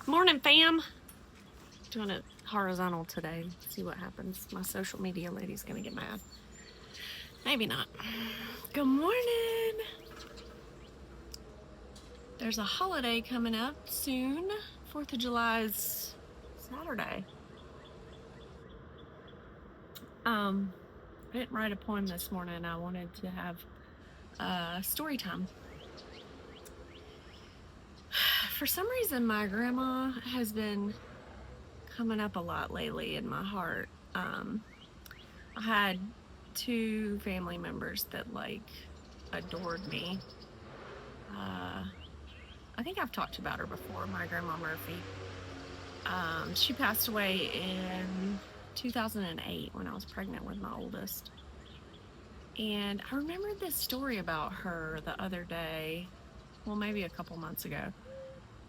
Morning, fam. Doing it horizontal today. See what happens. My social media lady's gonna get mad. Maybe not. Good morning. There's a holiday coming up soon. 4th of July is Saturday. I didn't write a poem this morning. I wanted to have story time. For some reason, my grandma has been coming up a lot lately in my heart. I had two family members that adored me. I think I've talked about her before, my grandma Murphy. She passed away in 2008 when I was pregnant with my oldest. And I remembered this story about her the other day, well, maybe a couple months ago.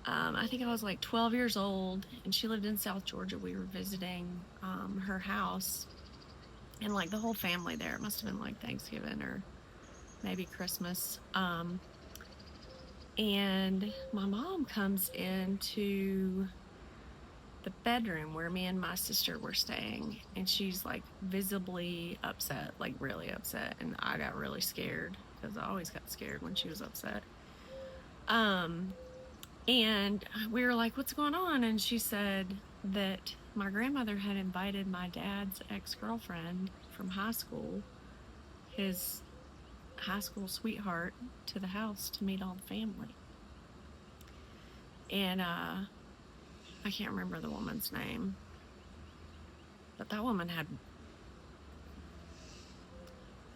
I think I was like 12 years old, and she lived in South Georgia. We were visiting her house, and like the whole family there. It must have been like Thanksgiving or maybe Christmas. And my mom comes into the bedroom where me and my sister were staying, and she's like visibly upset, like really upset. And I got really scared because I always got scared when she was upset. And we were like, what's going on? And she said that my grandmother had invited my dad's ex-girlfriend from high school, his high school sweetheart, to the house to meet all the family. And I can't remember the woman's name, but that woman had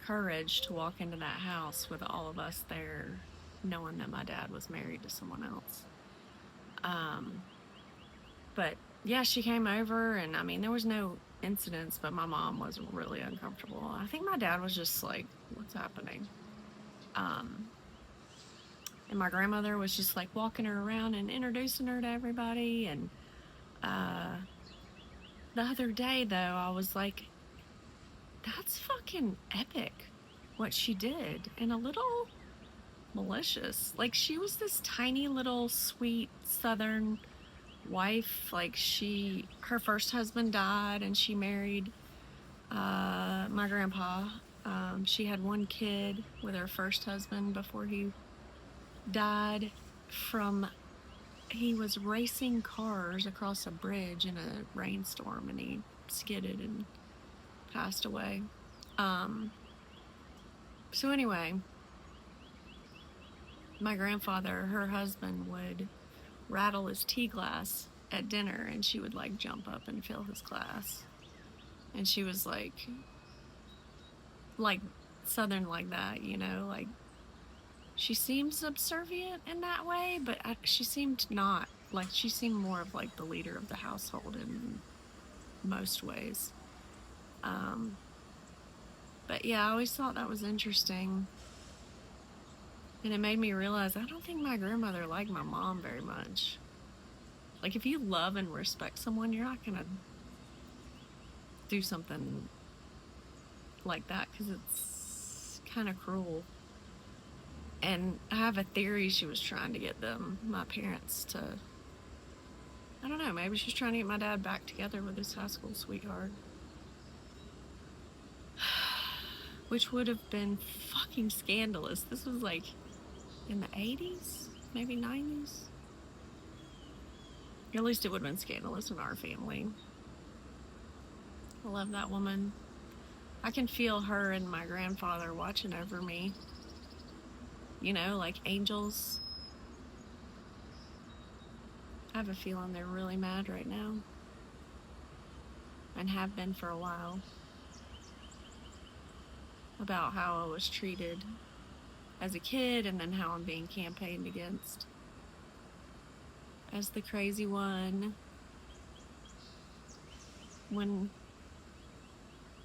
courage to walk into that house with all of us there, knowing that my dad was married to someone else. But yeah, she came over, and I mean, there was no incidents, but my mom was really uncomfortable. I think my dad was just like, what's happening? And my grandmother was just like walking her around and introducing her to everybody. And the other day, though, I was like, that's fucking epic what she did, and a little malicious. Like, she was this tiny little sweet Southern wife. Like, her first husband died, and she married my grandpa. She had one kid with her first husband before he died he was racing cars across a bridge in a rainstorm, and he skidded and passed away. So anyway, my grandfather, her husband, would rattle his tea glass at dinner, and she would like jump up and fill his glass. And she was like Southern like that, you know, like she seems subservient in that way, but she seemed not. Like, she seemed more of like the leader of the household in most ways. But yeah, I always thought that was interesting. And it made me realize I don't think my grandmother liked my mom very much. Like, if you love and respect someone, you're not gonna do something like that, because it's kind of cruel. And I have a theory she was trying to get my parents to, I don't know, maybe she's trying to get my dad back together with his high school sweetheart. Which would have been fucking scandalous. This was like in the 80s, maybe 90s. At least it would have been scandalous in our family. I love that woman. I can feel her and my grandfather watching over me. You know, like angels. I have a feeling they're really mad right now. And have been for a while. About how I was treated as a kid, and then how I'm being campaigned against as the crazy one, when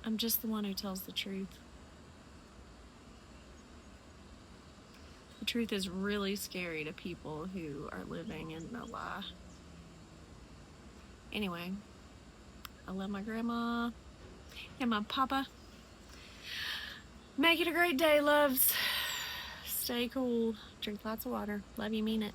I'm just the one who tells the truth. The truth is really scary to people who are living in the lie. Anyway, I love my grandma and my papa. Make it a great day, loves. Stay cool. Drink lots of water. Love you, mean it.